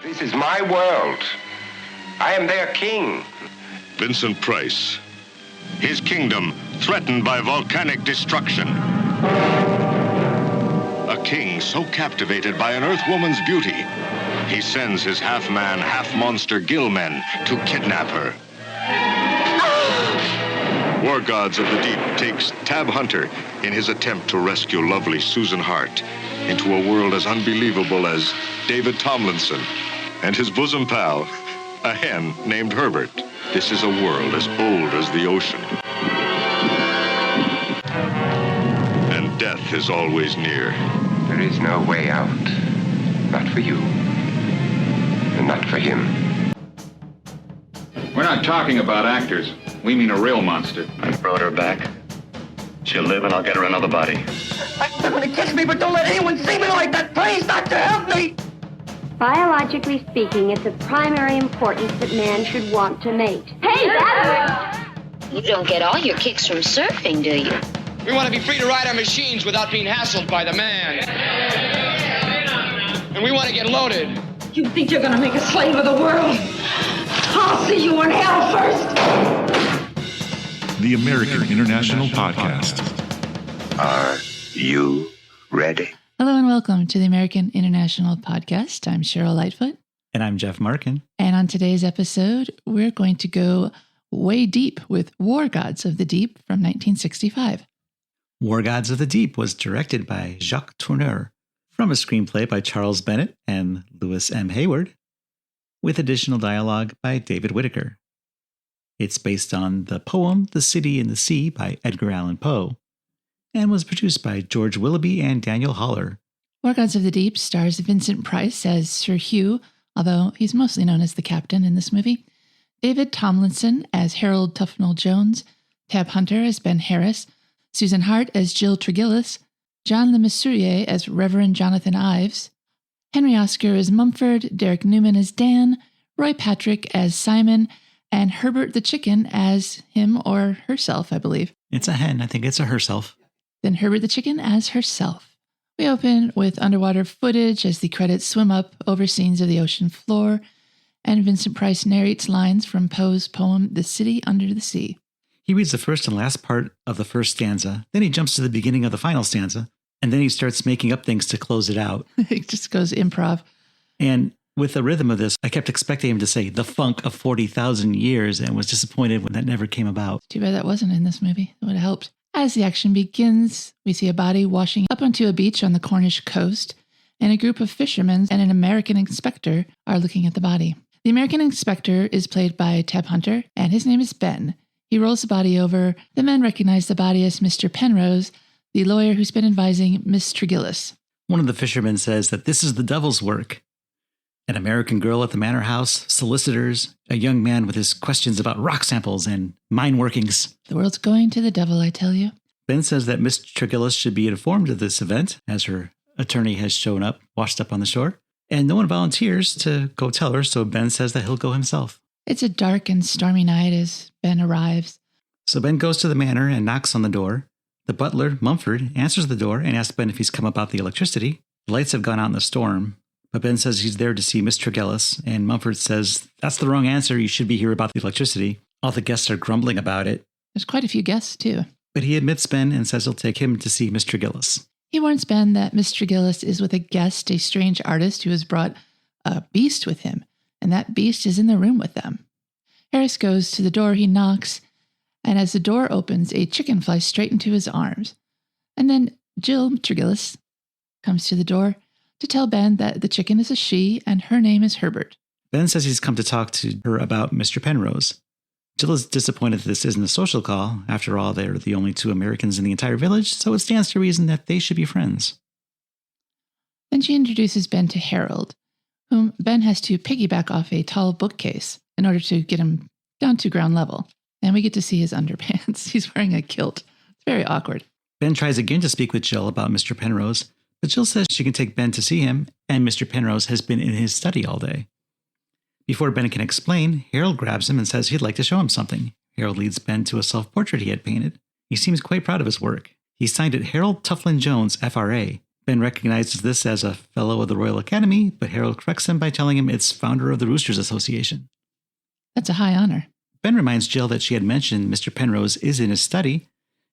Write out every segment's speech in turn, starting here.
This is my world. I am their king. Vincent Price. His kingdom threatened by volcanic destruction. A king so captivated by an Earthwoman's beauty, he sends his half-man, half-monster gillmen to kidnap her. War Gods of the Deep takes Tab Hunter in his attempt to rescue lovely Susan Hart into a world as unbelievable as David Tomlinson and his bosom pal, a hen named Herbert. This is a world as old as the ocean. And death is always near. There is no way out. Not for you. And not for him. We're not talking about actors. We mean a real monster. I brought her back. She'll live and I'll get her another body. They're going to kiss me, but don't let anyone see me like that. Please, doctor, help me. Biologically speaking, it's of primary importance that man should want to mate. Hey, that hurts! You don't get all your kicks from surfing, do you? We want to be free to ride our machines without being hassled by the man. And we want to get loaded. You think you're going to make a slave of the world? I'll see you in hell first. The American International Podcast. Are you ready? Hello and welcome to the American International Podcast. I'm Cheryl Lightfoot. And I'm Jeff Markin. And on today's episode, we're going to go way deep with War Gods of the Deep from 1965. War Gods of the Deep was directed by Jacques Tourneur from a screenplay by Charles Bennett and Louis M. Heyward, with additional dialogue by David Whitaker. It's based on the poem The City in the Sea by Edgar Allan Poe, and was produced by George Willoughby and Daniel Haller. War Gods of the Deep stars Vincent Price as Sir Hugh, although he's mostly known as the captain in this movie, David Tomlinson as Harold Tufnell-Jones, Tab Hunter as Ben Harris, Susan Hart as Jill Tregillis, John Le Mesurier as Reverend Jonathan Ives, Henry Oscar as Mumford, Derek Newman as Dan, Roy Patrick as Simon, and Herbert the chicken as him or herself, I believe. It's a hen. I think it's a herself. Then Herbert the chicken as herself. We open with underwater footage as the credits swim up over scenes of the ocean floor, and Vincent Price narrates lines from Poe's poem The City Under the Sea. He reads the first and last part of the first stanza, then he jumps to the beginning of the final stanza, and then he starts making up things to close it out. It just goes improv. And with the rhythm of this, I kept expecting him to say the funk of 40,000 years and was disappointed when that never came about. Too bad that wasn't in this movie. That would have helped. As the action begins, we see a body washing up onto a beach on the Cornish coast, and a group of fishermen and an American inspector are looking at the body. The American inspector is played by Tab Hunter, and his name is Ben. He rolls the body over. The men recognize the body as Mr. Penrose, the lawyer who's been advising Miss Tregillis. One of the fishermen says that this is the devil's work. An American girl at the manor house, solicitors, a young man with his questions about rock samples and mine workings. The world's going to the devil, I tell you. Ben says that Miss Tregillis should be informed of this event, as her attorney has shown up, washed up on the shore, and no one volunteers to go tell her, so Ben says that he'll go himself. It's a dark and stormy night as Ben arrives. So Ben goes to the manor and knocks on the door. The butler, Mumford, answers the door and asks Ben if he's come about the electricity. The lights have gone out in the storm, but Ben says he's there to see Miss Tregillis, and Mumford says, that's the wrong answer, you should be here about the electricity. All the guests are grumbling about it. There's quite a few guests, too. But he admits Ben and says he'll take him to see Miss Tregillis. He warns Ben that Miss Tregillis is with a guest, a strange artist who has brought a beast with him, and that beast is in the room with them. Harris goes to the door, he knocks, and as the door opens, a chicken flies straight into his arms. And then Jill Tregillis comes to the door to tell Ben that the chicken is a she and her name is Herbert. Ben says he's come to talk to her about Mr. Penrose. Jill is disappointed that this isn't a social call. After all, they're the only two Americans in the entire village, so it stands to reason that they should be friends. Then she introduces Ben to Harold, whom Ben has to piggyback off a tall bookcase in order to get him down to ground level. And we get to see his underpants. He's wearing a kilt. It's very awkward. Ben tries again to speak with Jill about Mr. Penrose, but Jill says she can take Ben to see him, and Mr. Penrose has been in his study all day. Before Ben can explain, Harold grabs him and says he'd like to show him something. Harold leads Ben to a self-portrait he had painted. He seems quite proud of his work. He signed it Harold Tufnell-Jones, FRA. Ben recognizes this as a fellow of the Royal Academy, but Harold corrects him by telling him it's founder of the Roosters Association. That's a high honor. Ben reminds Jill that she had mentioned Mr. Penrose is in his study,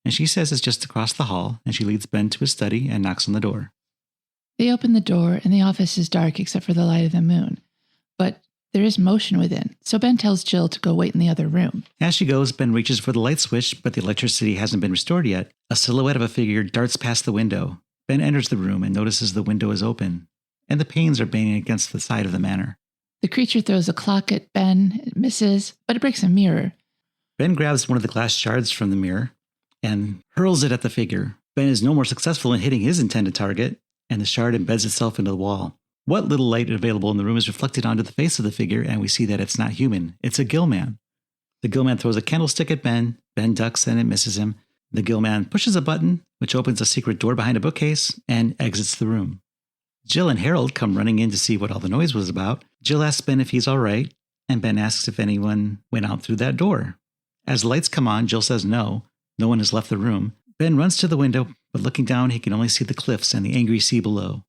and she says it's just across the hall, and she leads Ben to his study and knocks on the door. They open the door, and the office is dark except for the light of the moon. But there is motion within, so Ben tells Jill to go wait in the other room. As she goes, Ben reaches for the light switch, but the electricity hasn't been restored yet. A silhouette of a figure darts past the window. Ben enters the room and notices the window is open, and the panes are banging against the side of the manor. The creature throws a clock at Ben. It misses, but it breaks a mirror. Ben grabs one of the glass shards from the mirror and hurls it at the figure. Ben is no more successful in hitting his intended target, and the shard embeds itself into the wall. What little light available in the room is reflected onto the face of the figure, and we see that it's not human. It's a gillman. The gillman throws a candlestick at Ben. Ben ducks and it misses him. The gillman pushes a button, which opens a secret door behind a bookcase, and exits the room. Jill and Harold come running in to see what all the noise was about. Jill asks Ben if he's all right, and Ben asks if anyone went out through that door. As the lights come on, Jill says no. No one has left the room. Ben runs to the window, but looking down, he can only see the cliffs and the angry sea below.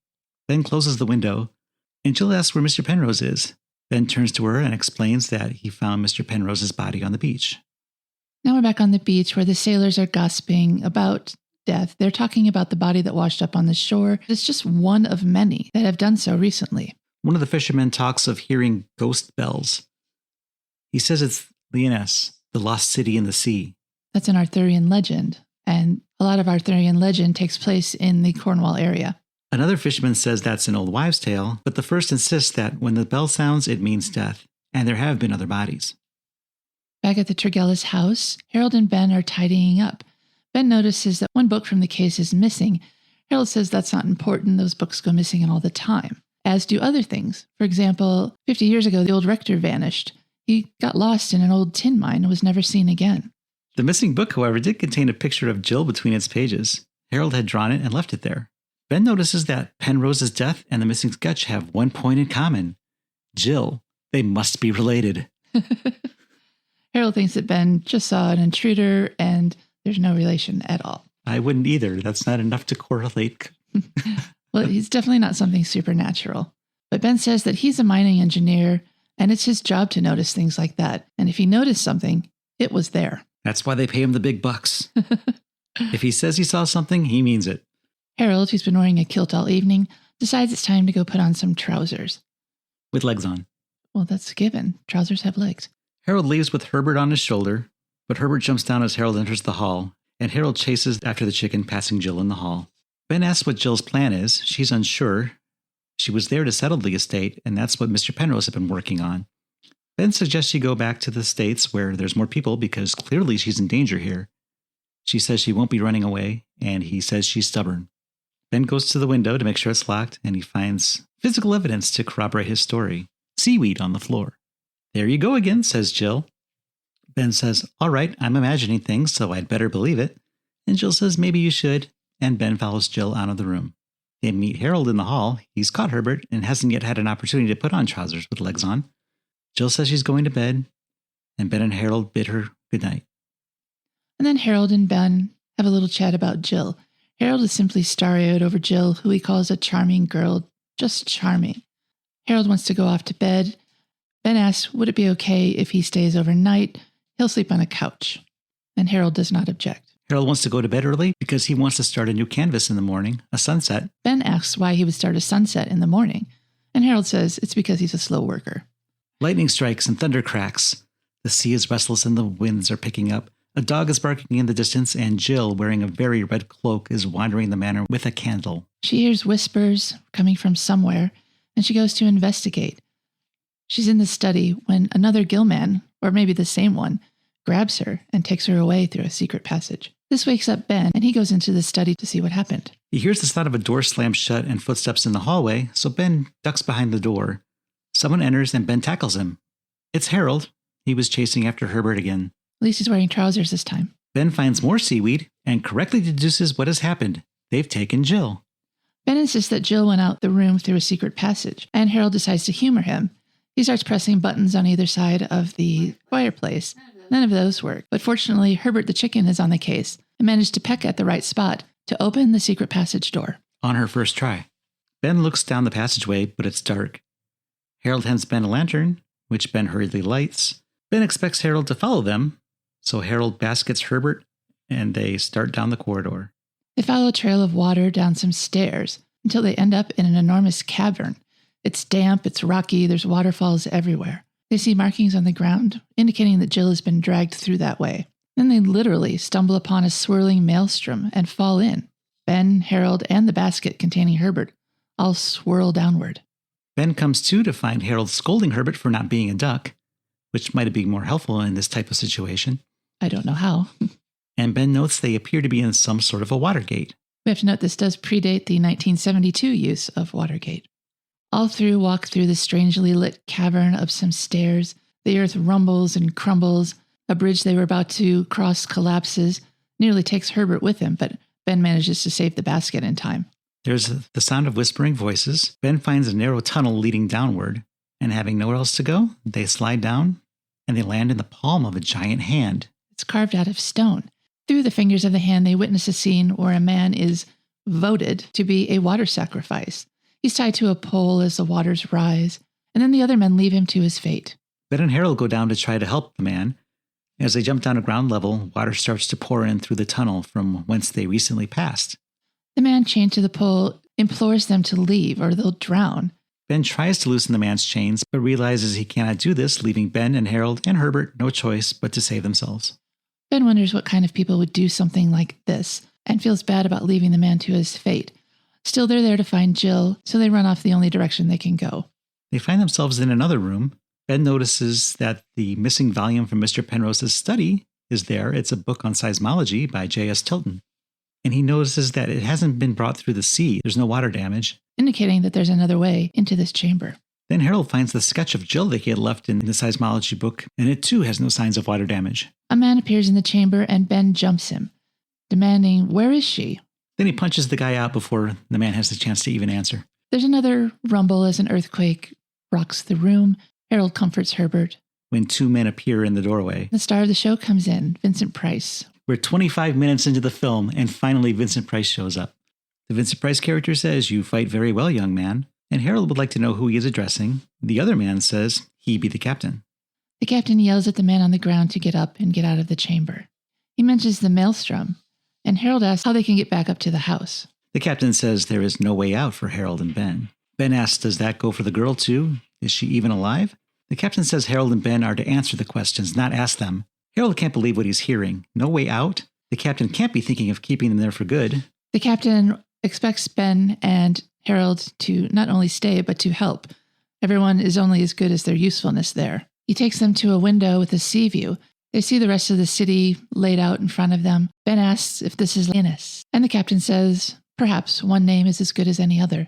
Ben closes the window, and Jill asks where Mr. Penrose is. Ben turns to her and explains that he found Mr. Penrose's body on the beach. Now we're back on the beach where the sailors are gossiping about death. They're talking about the body that washed up on the shore. It's just one of many that have done so recently. One of the fishermen talks of hearing ghost bells. He says it's Lyonesse, the lost city in the sea. That's an Arthurian legend, and a lot of Arthurian legend takes place in the Cornwall area. Another fisherman says that's an old wives' tale, but the first insists that when the bell sounds, it means death, and there have been other bodies. Back at the Tregillis house, Harold and Ben are tidying up. Ben notices that one book from the case is missing. Harold says that's not important. Those books go missing all the time, as do other things. For example, 50 years ago, the old rector vanished. He got lost in an old tin mine and was never seen again. The missing book, however, did contain a picture of Jill between its pages. Harold had drawn it and left it there. Ben notices that Penrose's death and the missing sketch have one point in common. Jill. They must be related. Harold thinks that Ben just saw an intruder and there's no relation at all. I wouldn't either. That's not enough to correlate. Well, he's definitely not something supernatural. But Ben says that he's a mining engineer and it's his job to notice things like that. And if he noticed something, it was there. That's why they pay him the big bucks. If he says he saw something, he means it. Harold, who's been wearing a kilt all evening, decides it's time to go put on some trousers. With legs on. Well, that's a given. Trousers have legs. Harold leaves with Herbert on his shoulder, but Herbert jumps down as Harold enters the hall, and Harold chases after the chicken, passing Jill in the hall. Ben asks what Jill's plan is. She's unsure. She was there to settle the estate, and that's what Mr. Penrose had been working on. Ben suggests she go back to the States where there's more people because clearly she's in danger here. She says she won't be running away, and he says she's stubborn. Ben goes to the window to make sure it's locked, and he finds physical evidence to corroborate his story. Seaweed on the floor. There you go again, says Jill. Ben says, all right, I'm imagining things, so I'd better believe it. And Jill says, maybe you should. And Ben follows Jill out of the room. They meet Harold in the hall. He's caught Herbert and hasn't yet had an opportunity to put on trousers with legs on. Jill says she's going to bed, and Ben and Harold bid her goodnight. And then Harold and Ben have a little chat about Jill. Harold is simply starry-eyed over Jill, who he calls a charming girl, just charming. Harold wants to go off to bed. Ben asks, would it be okay if he stays overnight? He'll sleep on a couch. And Harold does not object. Harold wants to go to bed early because he wants to start a new canvas in the morning, a sunset. Ben asks why he would start a sunset in the morning. And Harold says it's because he's a slow worker. Lightning strikes and thunder cracks. The sea is restless and the winds are picking up. A dog is barking in the distance, and Jill, wearing a very red cloak, is wandering the manor with a candle. She hears whispers coming from somewhere, and she goes to investigate. She's in the study when another gillman, or maybe the same one, grabs her and takes her away through a secret passage. This wakes up Ben, and he goes into the study to see what happened. He hears the sound of a door slammed shut and footsteps in the hallway, so Ben ducks behind the door. Someone enters, and Ben tackles him. It's Harold. He was chasing after Herbert again. At least he's wearing trousers this time. Ben finds more seaweed and correctly deduces what has happened. They've taken Jill. Ben insists that Jill went out the room through a secret passage, and Harold decides to humor him. He starts pressing buttons on either side of the fireplace. None of those work, but fortunately, Herbert the chicken is on the case and managed to peck at the right spot to open the secret passage door. on her first try. Ben looks down the passageway, but it's dark. Harold hands Ben a lantern, which Ben hurriedly lights. Ben expects Harold to follow them, so Harold baskets Herbert, and they start down the corridor. They follow a trail of water down some stairs until they end up in an enormous cavern. It's damp, it's rocky, there's waterfalls everywhere. They see markings on the ground, indicating that Jill has been dragged through that way. Then they literally stumble upon a swirling maelstrom and fall in. Ben, Harold, and the basket containing Herbert all swirl downward. Ben comes to find Harold scolding Herbert for not being a duck, which might have been more helpful in this type of situation. I don't know how. And Ben notes they appear to be in some sort of a Watergate. We have to note this does predate the 1972 use of Watergate. All three walk through the strangely lit cavern up some stairs. The earth rumbles and crumbles. A bridge they were about to cross collapses, nearly takes Herbert with him, but Ben manages to save the basket in time. There's the sound of whispering voices. Ben finds a narrow tunnel leading downward, and having nowhere else to go, they slide down, and they land in the palm of a giant hand. It's carved out of stone. Through the fingers of the hand, they witness a scene where a man is voted to be a water sacrifice. He's tied to a pole as the waters rise, and then the other men leave him to his fate. Ben and Harold go down to try to help the man. As they jump down to ground level, water starts to pour in through the tunnel from whence they recently passed. The man chained to the pole implores them to leave or they'll drown. Ben tries to loosen the man's chains, but realizes he cannot do this, leaving Ben and Harold and Herbert no choice but to save themselves. Ben wonders what kind of people would do something like this and feels bad about leaving the man to his fate. Still, they're there to find Jill, so they run off the only direction they can go. They find themselves in another room. Ben notices that the missing volume from Mr. Penrose's study is there. It's a book on seismology by J.S. Tilton. And he notices that it hasn't been brought through the sea. There's no water damage, indicating that there's another way into this chamber. Then Harold finds the sketch of Jill that he had left in the seismology book, and it too has no signs of water damage. A man appears in the chamber and Ben jumps him, demanding, "Where is she?" Then he punches the guy out before the man has the chance to even answer. There's another rumble as an earthquake rocks the room. Harold comforts Herbert. When two men appear in the doorway, the star of the show comes in, Vincent Price. We're 25 minutes into the film, and finally Vincent Price shows up. The Vincent Price character says, "You fight very well, young man." And Harold would like to know who he is addressing. The other man says, he be the captain. The captain yells at the man on the ground to get up and get out of the chamber. He mentions the maelstrom, and Harold asks how they can get back up to the house. The captain says there is no way out for Harold and Ben. Ben asks, does that go for the girl too? Is she even alive? The captain says Harold and Ben are to answer the questions, not ask them. Harold can't believe what he's hearing. No way out? The captain can't be thinking of keeping them there for good. The captain expects Ben and Harold to not only stay, but to help. Everyone is only as good as their usefulness there. He takes them to a window with a sea view. They see the rest of the city laid out in front of them. Ben asks if this is Linus, and the captain says, perhaps one name is as good as any other.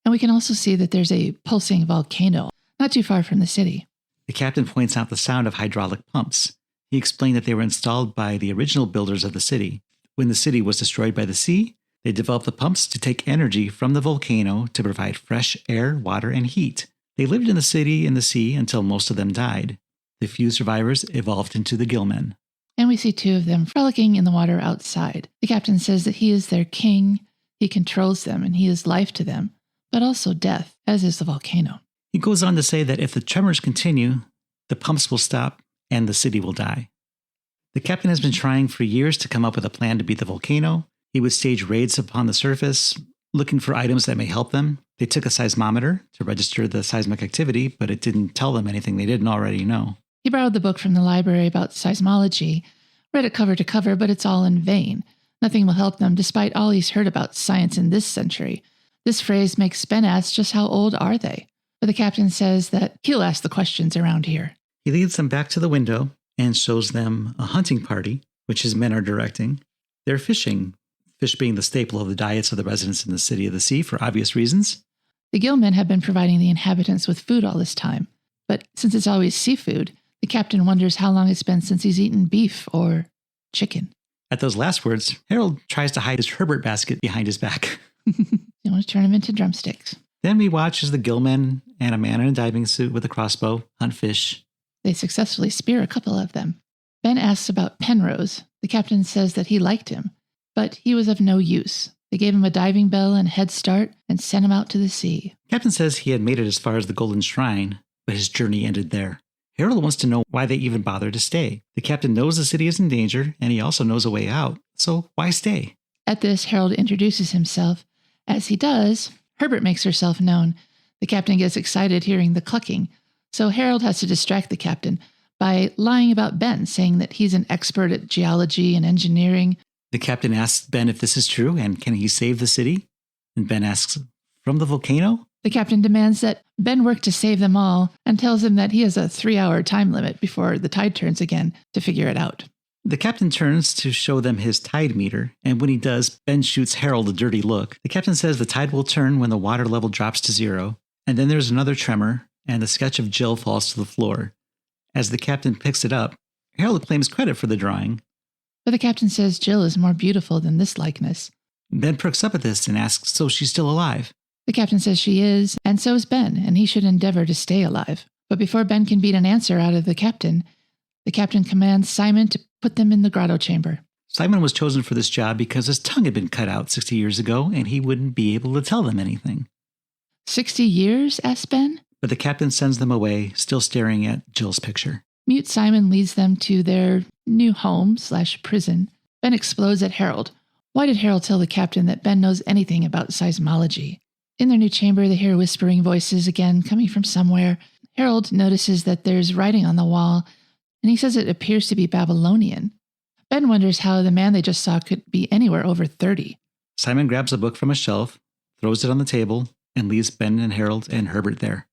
And we can also see that there's a pulsing volcano not too far from the city. The captain points out the sound of hydraulic pumps. He explained that they were installed by the original builders of the city. When the city was destroyed by the sea, they developed the pumps to take energy from the volcano to provide fresh air, water, and heat. They lived in the city and the sea until most of them died. The few survivors evolved into the Gillmen. And we see two of them frolicking in the water outside. The captain says that he is their king, he controls them, and he is life to them, but also death, as is the volcano. He goes on to say that if the tremors continue, the pumps will stop and the city will die. The captain has been trying for years to come up with a plan to beat the volcano. He would stage raids upon the surface, looking for items that may help them. They took a seismometer to register the seismic activity, but it didn't tell them anything they didn't already know. He borrowed the book from the library about seismology, read it cover to cover, but it's all in vain. Nothing will help them, despite all he's heard about science in this century. This phrase makes Ben ask just how old are they? But the captain says that he'll ask the questions around here. He leads them back to the window and shows them a hunting party, which his men are directing. They're fishing, fish being the staple of the diets of the residents in the City of the Sea for obvious reasons. The Gillmen have been providing the inhabitants with food all this time, but since it's always seafood, the captain wonders how long it's been since he's eaten beef or chicken. At those last words, Harold tries to hide his Herbert basket behind his back. You want to turn him into drumsticks. Then we watch as the Gillmen and a man in a diving suit with a crossbow hunt fish. They successfully spear a couple of them. Ben asks about Penrose. The captain says that he liked him, but he was of no use. They gave him a diving bell and head start and sent him out to the sea. Captain says he had made it as far as the Golden Shrine, but his journey ended there. Harold wants to know why they even bothered to stay. The captain knows the city is in danger, and he also knows a way out, so why stay? At this, Harold introduces himself. As he does, Herbert makes herself known. The captain gets excited hearing the clucking, so Harold has to distract the captain by lying about Ben, saying that he's an expert at geology and engineering. The captain asks Ben if this is true, and can he save the city? And Ben asks, from the volcano? The captain demands that Ben work to save them all and tells him that he has a 3-hour time limit before the tide turns again to figure it out. The captain turns to show them his tide meter, and when he does, Ben shoots Harold a dirty look. The captain says the tide will turn when the water level drops to 0, and then there's another tremor, and the sketch of Jill falls to the floor. As the captain picks it up, Harold claims credit for the drawing. But the captain says Jill is more beautiful than this likeness. Ben perks up at this and asks, so she's still alive? The captain says she is, and so is Ben, and he should endeavor to stay alive. But before Ben can beat an answer out of the captain commands Simon to put them in the grotto chamber. Simon was chosen for this job because his tongue had been cut out 60 years ago, and he wouldn't be able to tell them anything. 60 years? Asked Ben. But the captain sends them away, still staring at Jill's picture. Mute Simon leads them to their new home/prison. Ben explodes at Harold. Why did Harold tell the captain that Ben knows anything about seismology? In their new chamber, they hear whispering voices again coming from somewhere. Harold notices that there's writing on the wall, and he says it appears to be Babylonian. Ben wonders how the man they just saw could be anywhere over 30. Simon grabs a book from a shelf, throws it on the table, and leaves Ben and Harold and Herbert there.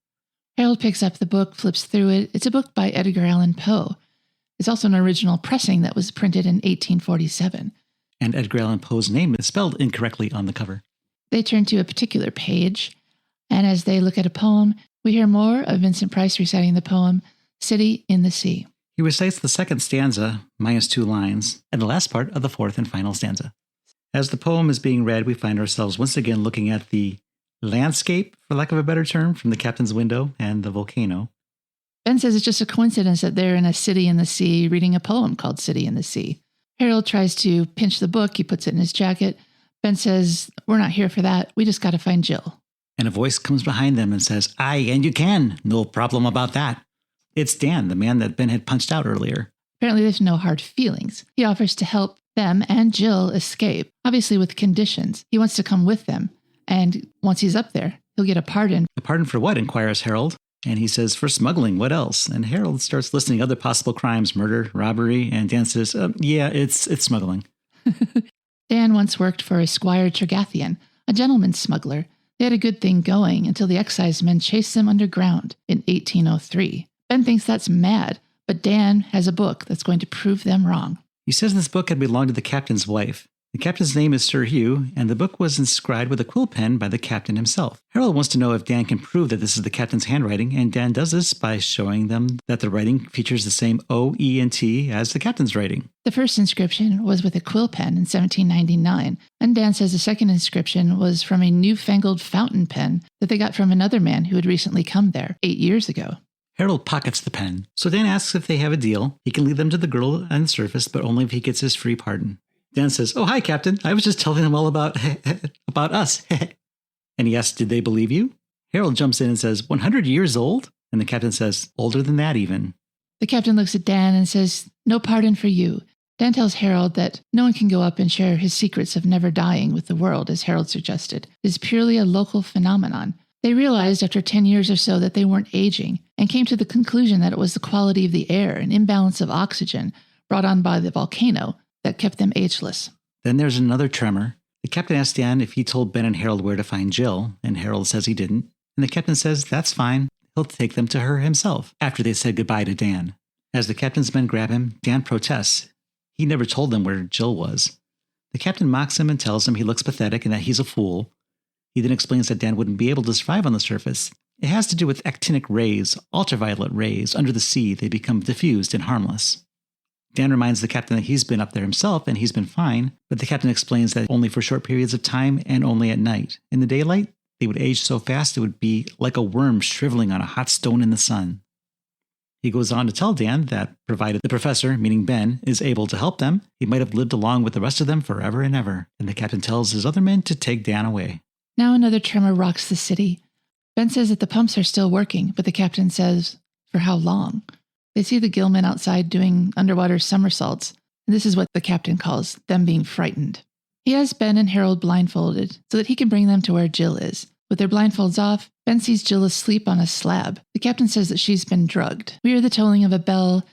Harold picks up the book, flips through it. It's a book by Edgar Allan Poe. It's also an original pressing that was printed in 1847. And Edgar Allan Poe's name is spelled incorrectly on the cover. They turn to a particular page, and as they look at a poem, we hear more of Vincent Price reciting the poem, City in the Sea. He recites the second stanza, -2 lines, and the last part of the fourth and final stanza. As the poem is being read, we find ourselves once again looking at the landscape, for lack of a better term, from the captain's window and the volcano. Ben says it's just a coincidence that they're in a city in the sea reading a poem called City in the Sea. Harold tries to pinch the book. He puts it in his jacket. Ben says, we're not here for that. We just got to find Jill. And a voice comes behind them and says, aye, and you can. No problem about that. It's Dan, the man that Ben had punched out earlier. Apparently there's no hard feelings. He offers to help them and Jill escape, obviously with conditions. He wants to come with them. And once he's up there, he'll get a pardon. A pardon for what? Inquires Harold. And he says, for smuggling, what else? And Harold starts listing other possible crimes, murder, robbery, and Dan says, yeah, it's smuggling. Dan once worked for a Squire Tregathian, a gentleman's smuggler. They had a good thing going until the excisemen chased them underground in 1803. Ben thinks that's mad, but Dan has a book that's going to prove them wrong. He says this book had belonged to the captain's wife. The captain's name is Sir Hugh, and the book was inscribed with a quill pen by the captain himself. Harold wants to know if Dan can prove that this is the captain's handwriting, and Dan does this by showing them that the writing features the same O, E, and T as the captain's writing. The first inscription was with a quill pen in 1799, and Dan says the second inscription was from a newfangled fountain pen that they got from another man who had recently come there 8 years ago. Harold pockets the pen, so Dan asks if they have a deal. He can lead them to the girl on the surface, but only if he gets his free pardon. Dan says, oh, hi, Captain. I was just telling them all about us. And he asks, did they believe you? Harold jumps in and says, 100 years old? And the captain says, older than that even. The captain looks at Dan and says, no pardon for you. Dan tells Harold that no one can go up and share his secrets of never dying with the world, as Harold suggested. It is purely a local phenomenon. They realized after 10 years or so that they weren't aging and came to the conclusion that it was the quality of the air and imbalance of oxygen brought on by the volcano that kept them ageless. Then there's another tremor. The captain asks Dan if he told Ben and Harold where to find Jill, and Harold says he didn't. And the captain says that's fine. He'll take them to her himself after they said goodbye to Dan. As the captain's men grab him, Dan protests. He never told them where Jill was. The captain mocks him and tells him he looks pathetic and that he's a fool. He then explains that Dan wouldn't be able to survive on the surface. It has to do with actinic rays, ultraviolet rays. Under the sea, they become diffused and harmless. Dan reminds the captain that he's been up there himself and he's been fine, but the captain explains that only for short periods of time and only at night. In the daylight, they would age so fast it would be like a worm shriveling on a hot stone in the sun. He goes on to tell Dan that provided the professor, meaning Ben, is able to help them, he might have lived along with the rest of them forever and ever. And the captain tells his other men to take Dan away. Now another tremor rocks the city. Ben says that the pumps are still working, but the captain says, for how long? They see the gillmen outside doing underwater somersaults, and this is what the captain calls them being frightened. He has Ben and Harold blindfolded so that he can bring them to where Jill is. With their blindfolds off, Ben sees Jill asleep on a slab. The captain says that she's been drugged. We hear the tolling of a bell.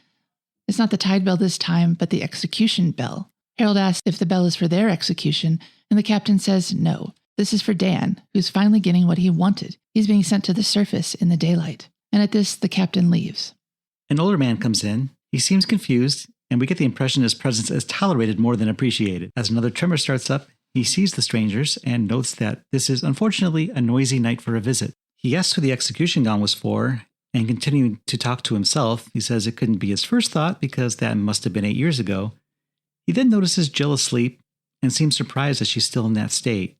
It's not the tide bell this time, but the execution bell. Harold asks if the bell is for their execution, and the captain says no. This is for Dan, who's finally getting what he wanted. He's being sent to the surface in the daylight. And at this, the captain leaves. An older man comes in. He seems confused, and we get the impression his presence is tolerated more than appreciated. As another tremor starts up, he sees the strangers and notes that this is unfortunately a noisy night for a visit. He asks who the execution gong was for, and continuing to talk to himself, he says it couldn't be his first thought because that must have been 8 years ago. He then notices Jill asleep and seems surprised that she's still in that state.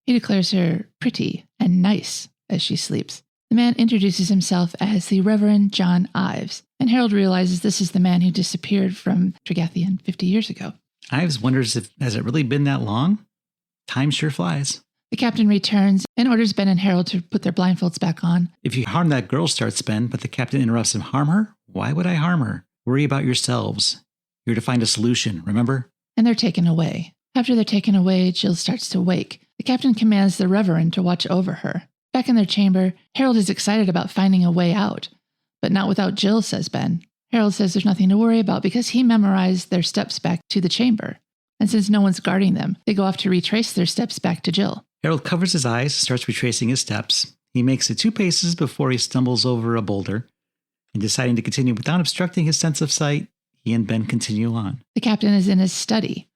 He declares her pretty and nice as she sleeps. The man introduces himself as the Reverend John Ives, and Harold realizes this is the man who disappeared from Tregathion 50 years ago. Ives wonders if has it really been that long? Time sure flies. The captain returns and orders Ben and Harold to put their blindfolds back on. If you harm that girl, starts Ben, but the captain interrupts him. Harm her? Why would I harm her? Worry about yourselves. You're to find a solution, remember? And they're taken away. After they're taken away, Jill starts to wake. The captain commands the Reverend to watch over her. Back in their chamber, Harold is excited about finding a way out. But not without Jill, says Ben. Harold says there's nothing to worry about because he memorized their steps back to the chamber. And since no one's guarding them, they go off to retrace their steps back to Jill. Harold covers his eyes, starts retracing his steps. He makes it 2 paces before he stumbles over a boulder. And deciding to continue without obstructing his sense of sight, he and Ben continue on. The captain is in his study.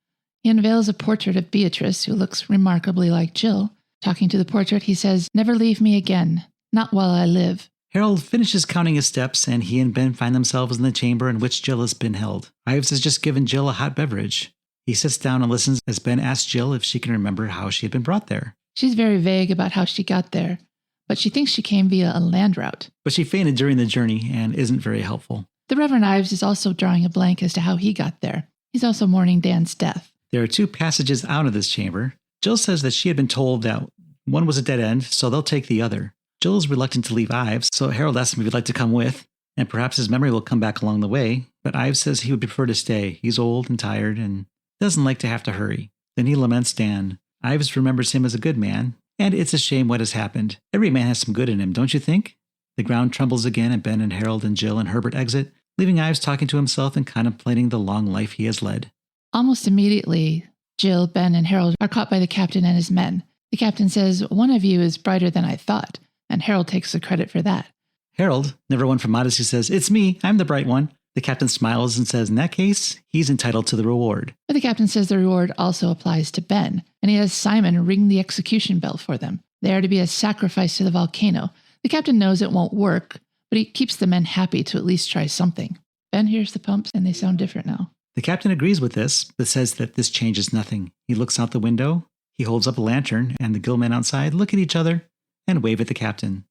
He unveils a portrait of Beatrice, who looks remarkably like Jill. Talking to the portrait, he says, "Never leave me again, not while I live." Harold finishes counting his steps, and he and Ben find themselves in the chamber in which Jill has been held. Ives has just given Jill a hot beverage. He sits down and listens as Ben asks Jill if she can remember how she had been brought there. She's very vague about how she got there, but she thinks she came via a land route. But she fainted during the journey and isn't very helpful. The Reverend Ives is also drawing a blank as to how he got there. He's also mourning Dan's death. There are 2 passages out of this chamber. Jill says that she had been told that one was a dead end, so they'll take the other. Jill is reluctant to leave Ives, so Harold asks him if he'd like to come with, and perhaps his memory will come back along the way, but Ives says he would prefer to stay. He's old and tired and doesn't like to have to hurry. Then he laments Dan. Ives remembers him as a good man, and it's a shame what has happened. Every man has some good in him, don't you think? The ground trembles again, and Ben and Harold and Jill and Herbert exit, leaving Ives talking to himself and contemplating the long life he has led. Almost immediately, Jill, Ben, and Harold are caught by the captain and his men. The captain says, "One of you is brighter than I thought," and Harold takes the credit for that. Harold, never one for modesty, says, "It's me, I'm the bright one." The captain smiles and says in that case, he's entitled to the reward. But the captain says the reward also applies to Ben, and he has Simon ring the execution bell for them. They are to be a sacrifice to the volcano. The captain knows it won't work, but he keeps the men happy to at least try something. Ben hears the pumps, and they sound different now. The captain agrees with this, but says that this changes nothing. He looks out the window, he holds up a lantern, and the gillmen outside look at each other and wave at the captain.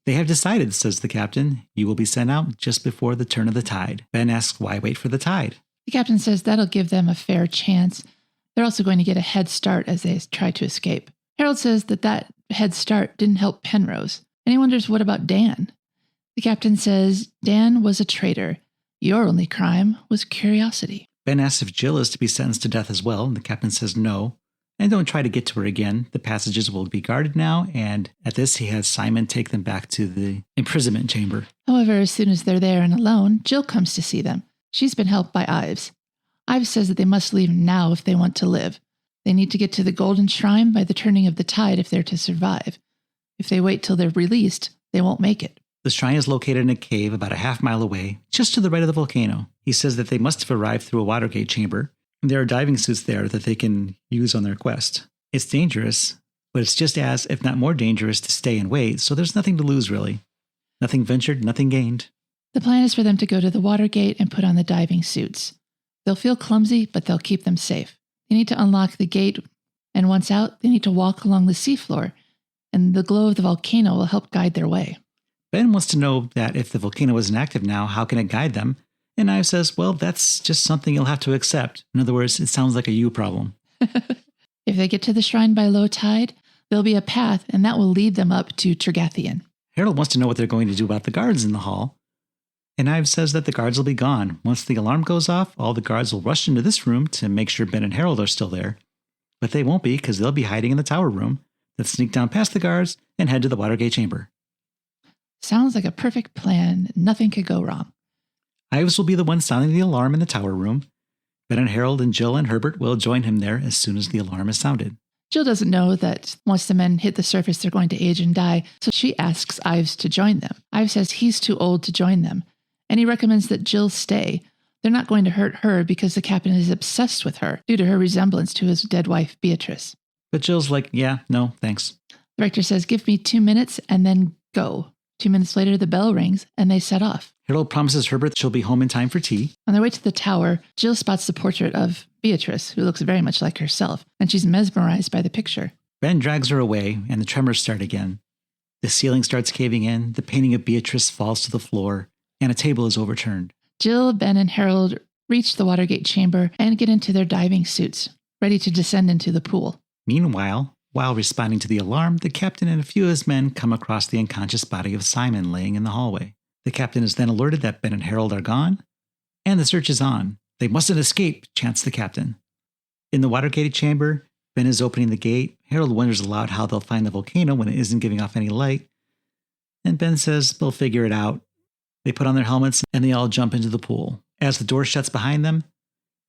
"They have decided," says the captain. "You will be sent out just before the turn of the tide." Ben asks why wait for the tide. The captain says that'll give them a fair chance. They're also going to get a head start as they try to escape. Harold says that head start didn't help Penrose, and he wonders what about Dan. The captain says Dan was a traitor. Your only crime was curiosity. Ben asks if Jill is to be sentenced to death as well, and the captain says no. And don't try to get to her again. The passages will be guarded now, and at this he has Simon take them back to the imprisonment chamber. However, as soon as they're there and alone, Jill comes to see them. She's been helped by Ives. Ives says that they must leave now if they want to live. They need to get to the Golden Shrine by the turning of the tide if they're to survive. If they wait till they're released, they won't make it. The shrine is located in a cave about a half-mile away, just to the right of the volcano. He says that they must have arrived through a watergate chamber. There are diving suits there that they can use on their quest. It's dangerous, but it's just as, if not more dangerous, to stay and wait, so there's nothing to lose, really. Nothing ventured, nothing gained. The plan is for them to go to the watergate and put on the diving suits. They'll feel clumsy, but they'll keep them safe. They need to unlock the gate, and once out, they need to walk along the seafloor, and the glow of the volcano will help guide their way. Ben wants to know that if the volcano isn't active now, how can it guide them? And Ives says, well, that's just something you'll have to accept. In other words, it sounds like a you problem. If they get to the shrine by low tide, there'll be a path, and that will lead them up to Tregillis. Harold wants to know what they're going to do about the guards in the hall. And Ives says that the guards will be gone. Once the alarm goes off, all the guards will rush into this room to make sure Ben and Harold are still there. But they won't be, because they'll be hiding in the tower room. They'll sneak down past the guards and head to the Watergate chamber. Sounds like a perfect plan. Nothing could go wrong. Ives will be the one sounding the alarm in the tower room. Ben and Harold and Jill and Herbert will join him there as soon as the alarm is sounded. Jill doesn't know that once the men hit the surface, they're going to age and die, so she asks Ives to join them. Ives says he's too old to join them, and he recommends that Jill stay. They're not going to hurt her because the captain is obsessed with her due to her resemblance to his dead wife, Beatrice. But Jill's like, yeah, no, thanks. The rector says, give me 2 minutes and then go. 2 minutes later, the bell rings and they set off. Harold promises Herbert she'll be home in time for tea. On their way to the tower, Jill spots the portrait of Beatrice, who looks very much like herself, and she's mesmerized by the picture. Ben drags her away, and the tremors start again. The ceiling starts caving in, the painting of Beatrice falls to the floor, and a table is overturned. Jill, Ben, and Harold reach the Watergate chamber and get into their diving suits, ready to descend into the pool. Meanwhile, while responding to the alarm, the captain and a few of his men come across the unconscious body of Simon laying in the hallway. The captain is then alerted that Ben and Harold are gone, and the search is on. They mustn't escape, chants the captain. In the Watergate chamber, Ben is opening the gate. Harold wonders aloud how they'll find the volcano when it isn't giving off any light. And Ben says they'll figure it out. They put on their helmets and they all jump into the pool. As the door shuts behind them,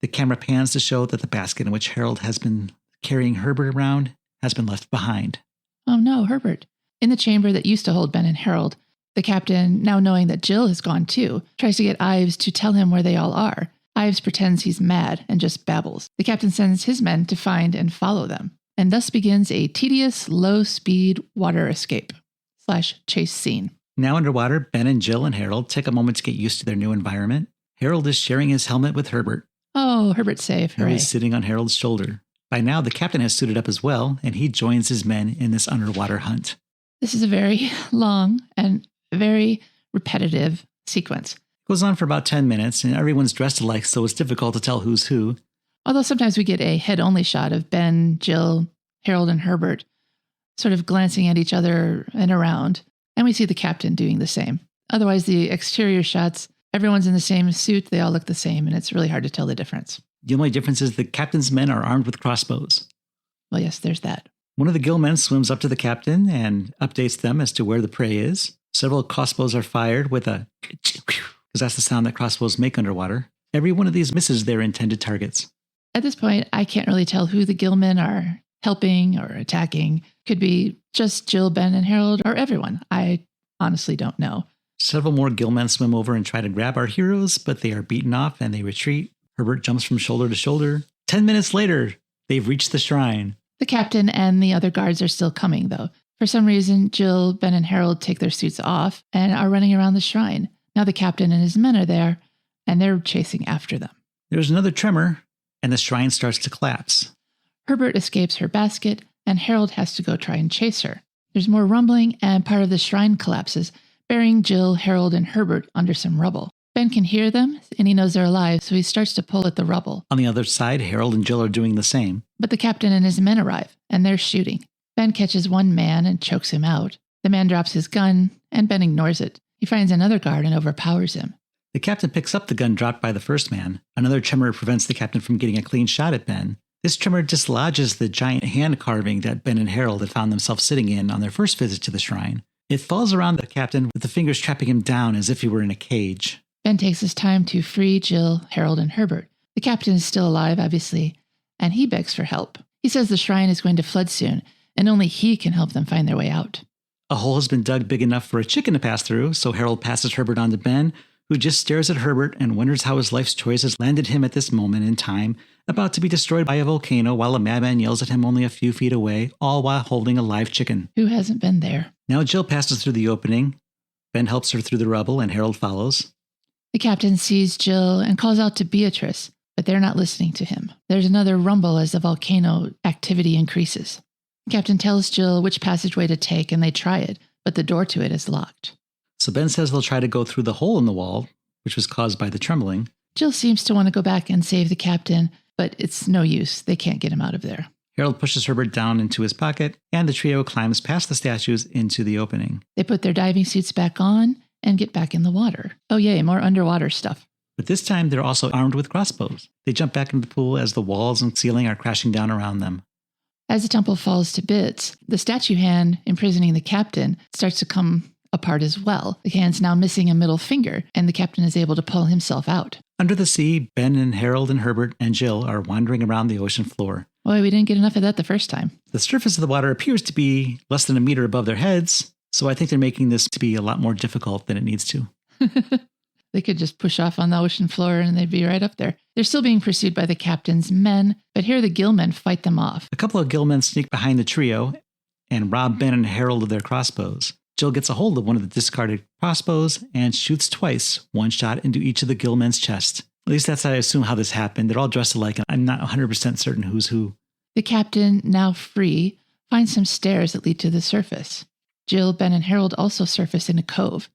the camera pans to show that the basket in which Harold has been carrying Herbert around has been left behind. Oh no, Herbert. In the chamber that used to hold Ben and Harold, the captain, now knowing that Jill has gone too, tries to get Ives to tell him where they all are. Ives pretends he's mad and just babbles. The captain sends his men to find and follow them. And thus begins a tedious, low-speed water escape/chase scene. Now underwater, Ben and Jill and Harold take a moment to get used to their new environment. Harold is sharing his helmet with Herbert. Oh, Herbert's safe. Hooray. He's sitting on Harold's shoulder. By now, the captain has suited up as well, and he joins his men in this underwater hunt. This is a very long and very repetitive sequence. It goes on for about 10 minutes, and everyone's dressed alike, so it's difficult to tell who's who. Although sometimes we get a head-only shot of Ben, Jill, Harold, and Herbert sort of glancing at each other and around, and we see the captain doing the same. Otherwise, the exterior shots, everyone's in the same suit, they all look the same, and it's really hard to tell the difference. The only difference is the captain's men are armed with crossbows. Well, yes, there's that. One of the gill men swims up to the captain and updates them as to where the prey is. Several crossbows are fired with a because that's the sound that crossbows make underwater. Every one of these misses their intended targets. At this point, I can't really tell who the gillmen are helping or attacking. Could be just Jill, Ben, and Harold, or everyone. I honestly don't know. Several more gillmen swim over and try to grab our heroes, but they are beaten off and they retreat. Herbert jumps from shoulder to shoulder. 10 minutes later, they've reached the shrine. The captain and the other guards are still coming, though. For some reason, Jill, Ben, and Harold take their suits off and are running around the shrine. Now the captain and his men are there, and they're chasing after them. There's another tremor, and the shrine starts to collapse. Herbert escapes her basket, and Harold has to go try and chase her. There's more rumbling, and part of the shrine collapses, burying Jill, Harold, and Herbert under some rubble. Ben can hear them, and he knows they're alive, so he starts to pull at the rubble. On the other side, Harold and Jill are doing the same. But the captain and his men arrive, and they're shooting. Ben catches one man and chokes him out. The man drops his gun, and Ben ignores it. He finds another guard and overpowers him. The captain picks up the gun dropped by the first man. Another tremor prevents the captain from getting a clean shot at Ben. This tremor dislodges the giant hand carving that Ben and Harold had found themselves sitting in on their first visit to the shrine. It falls around the captain with the fingers trapping him down as if he were in a cage. Ben takes his time to free Jill, Harold, and Herbert. The captain is still alive, obviously, and he begs for help. He says the shrine is going to flood soon, and only he can help them find their way out. A hole has been dug big enough for a chicken to pass through, so Harold passes Herbert on to Ben, who just stares at Herbert and wonders how his life's choices landed him at this moment in time, about to be destroyed by a volcano while a madman yells at him only a few feet away, all while holding a live chicken. Who hasn't been there? Now Jill passes through the opening. Ben helps her through the rubble, and Harold follows. The captain sees Jill and calls out to Beatrice, but they're not listening to him. There's another rumble as the volcano activity increases. The captain tells Jill which passageway to take, and they try it, but the door to it is locked. So Ben says they'll try to go through the hole in the wall, which was caused by the trembling. Jill seems to want to go back and save the captain, but it's no use. They can't get him out of there. Harold pushes Herbert down into his pocket, and the trio climbs past the statues into the opening. They put their diving suits back on and get back in the water. Oh yay, more underwater stuff. But this time they're also armed with crossbows. They jump back into the pool as the walls and ceiling are crashing down around them. As the temple falls to bits, the statue hand imprisoning the captain starts to come apart as well. The hand's now missing a middle finger, and the captain is able to pull himself out. Under the sea, Ben and Harold and Herbert and Jill are wandering around the ocean floor. Boy, we didn't get enough of that the first time. The surface of the water appears to be less than a meter above their heads, so I think they're making this to be a lot more difficult than it needs to. They could just push off on the ocean floor and they'd be right up there. They're still being pursued by the captain's men, but here the gillmen fight them off. A couple of gillmen sneak behind the trio and rob Ben and Harold of their crossbows. Jill gets a hold of one of the discarded crossbows and shoots twice, one shot into each of the gillmen's chest. At least that's how I assume how this happened. They're all dressed alike, and I'm not 100% certain who's who. The captain, now free, finds some stairs that lead to the surface. Jill, Ben, and Harold also surface in a cove.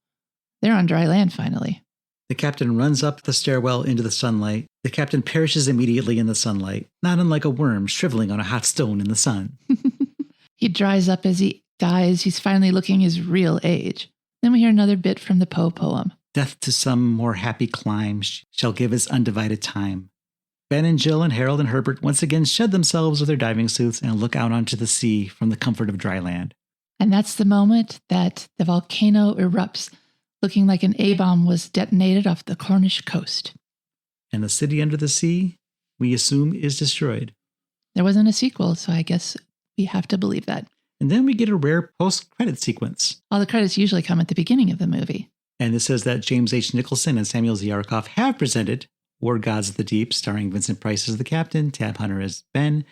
They're on dry land finally. The captain runs up the stairwell into the sunlight. The captain perishes immediately in the sunlight, not unlike a worm shriveling on a hot stone in the sun. He dries up as he dies. He's finally looking his real age. Then we hear another bit from the Poe poem. Death to some more happy clime shall give his undivided time. Ben and Jill and Harold and Herbert once again shed themselves of their diving suits and look out onto the sea from the comfort of dry land. And that's the moment that the volcano erupts, looking like an A-bomb was detonated off the Cornish coast. And the city under the sea, we assume, is destroyed. There wasn't a sequel, so I guess we have to believe that. And then we get a rare post-credit sequence. All the credits usually come at the beginning of the movie. And it says that James H. Nicholson and Samuel Ziarkoff have presented War Gods of the Deep, starring Vincent Price as the captain, Tab Hunter as Ben,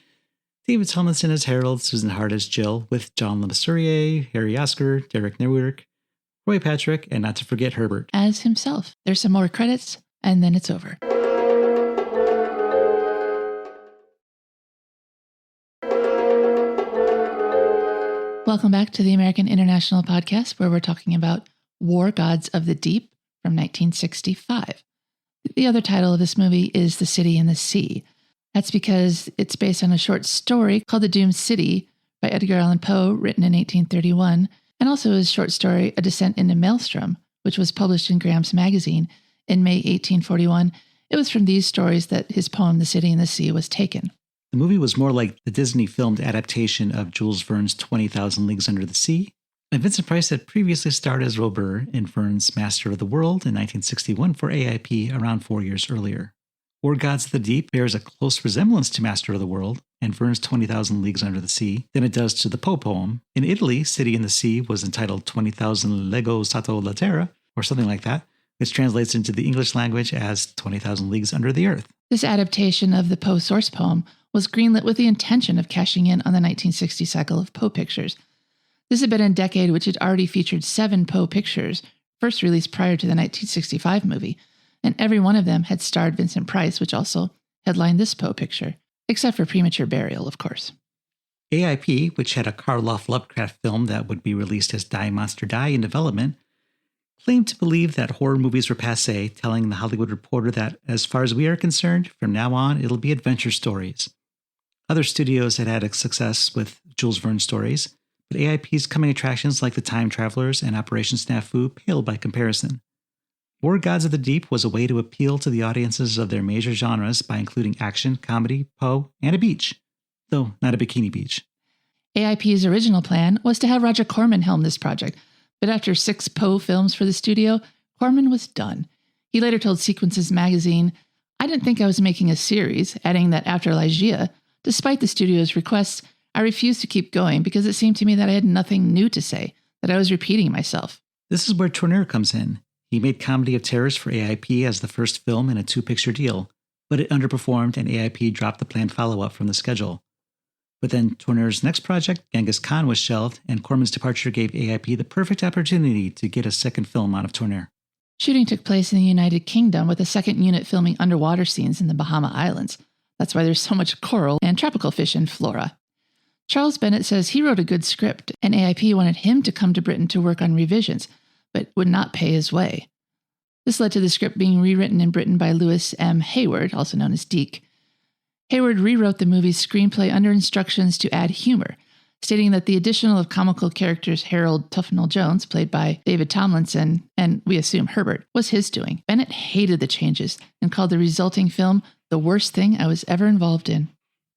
David Tomlinson as Harold, Susan Hart as Jill, with John Mesurier, Harry Oscar, Derek Newark, Roy Patrick, and not to forget Herbert as himself. There's some more credits, and then it's over. Welcome back to the American International Podcast, where we're talking about War Gods of the Deep from 1965. The other title of this movie is The City in the Sea. That's because it's based on a short story called The Doomed City by Edgar Allan Poe, written in 1831, and also his short story A Descent into Maelstrom, which was published in Graham's Magazine in May 1841. It was from these stories that his poem The City in the Sea was taken. The movie was more like the Disney-filmed adaptation of Jules Verne's 20,000 Leagues Under the Sea, and Vincent Price had previously starred as Robert in Verne's Master of the World in 1961 for AIP around 4 years earlier. War Gods of the Deep bears a close resemblance to Master of the World and Verne's 20,000 Leagues Under the Sea than it does to the Poe poem. In Italy, City in the Sea was entitled 20,000 Leggo Sotto la Terra, or something like that, which translates into the English language as 20,000 Leagues Under the Earth. This adaptation of the Poe source poem was greenlit with the intention of cashing in on the 1960 cycle of Poe pictures. This had been a decade which had already featured 7 Poe pictures, first released prior to the 1965 movie, and every one of them had starred Vincent Price, which also headlined this Poe picture, except for Premature Burial, of course. AIP, which had a Karloff Lovecraft film that would be released as Die Monster Die in development, claimed to believe that horror movies were passé, telling The Hollywood Reporter that, as far as we are concerned, from now on it'll be adventure stories. Other studios had had a success with Jules Verne stories, but AIP's coming attractions like The Time Travelers and Operation Snafu paled by comparison. War Gods of the Deep was a way to appeal to the audiences of their major genres by including action, comedy, Poe, and a beach, though not a bikini beach. AIP's original plan was to have Roger Corman helm this project, but after 6 Poe films for the studio, Corman was done. He later told Sequences magazine, "I didn't think I was making a series," adding that after Ligeia, despite the studio's requests, I refused to keep going because it seemed to me that I had nothing new to say, that I was repeating myself. This is where Tourneur comes in. He made Comedy of Terrors for AIP as the first film in a 2-picture deal, but it underperformed and AIP dropped the planned follow-up from the schedule. But then Tourneur's next project, Genghis Khan, was shelved, and Corman's departure gave AIP the perfect opportunity to get a second film out of Tourneur. Shooting took place in the United Kingdom, with a second unit filming underwater scenes in the Bahama Islands. That's why there's so much coral and tropical fish and flora. Charles Bennett says he wrote a good script, and AIP wanted him to come to Britain to work on revisions, but would not pay his way. This led to the script being rewritten in Britain by Lewis M. Heyward, also known as Deke. Heyward rewrote the movie's screenplay under instructions to add humor, stating that the addition of comical characters Harold Tufnell-Jones, played by David Tomlinson, and we assume Herbert, was his doing. Bennett hated the changes and called the resulting film the worst thing I was ever involved in.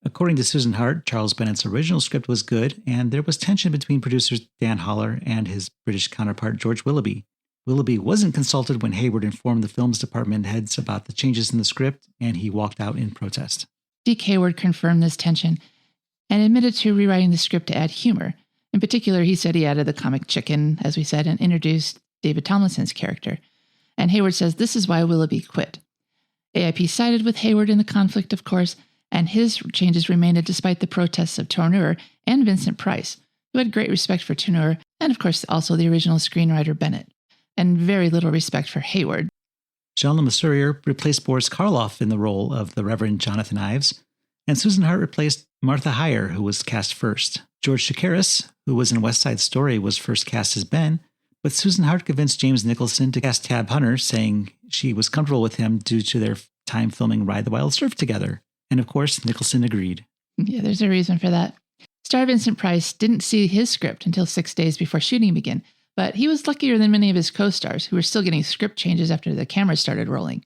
According to Susan Hart, Charles Bennett's original script was good, and there was tension between producers Dan Holler and his British counterpart George Willoughby. Willoughby wasn't consulted when Heyward informed the film's department heads about the changes in the script, and he walked out in protest. Deke Heyward confirmed this tension and admitted to rewriting the script to add humor. In particular, he said he added the comic chicken, as we said, and introduced David Tomlinson's character. And Heyward says this is why Willoughby quit. AIP sided with Heyward in the conflict, of course, and his changes remained despite the protests of Tourneur and Vincent Price, who had great respect for Tourneur, and of course also the original screenwriter Bennett, and very little respect for Heyward. Jean Mesurier replaced Boris Karloff in the role of the Reverend Jonathan Ives, and Susan Hart replaced Martha Heyer, who was cast first. George Chakiris, who was in West Side Story, was first cast as Ben, but Susan Hart convinced James Nicholson to cast Tab Hunter, saying she was comfortable with him due to their time filming Ride the Wild Surf together. And of course, Nicholson agreed. Yeah, there's a reason for that. Star Vincent Price didn't see his script until 6 days before shooting began, but he was luckier than many of his co-stars, who were still getting script changes after the cameras started rolling.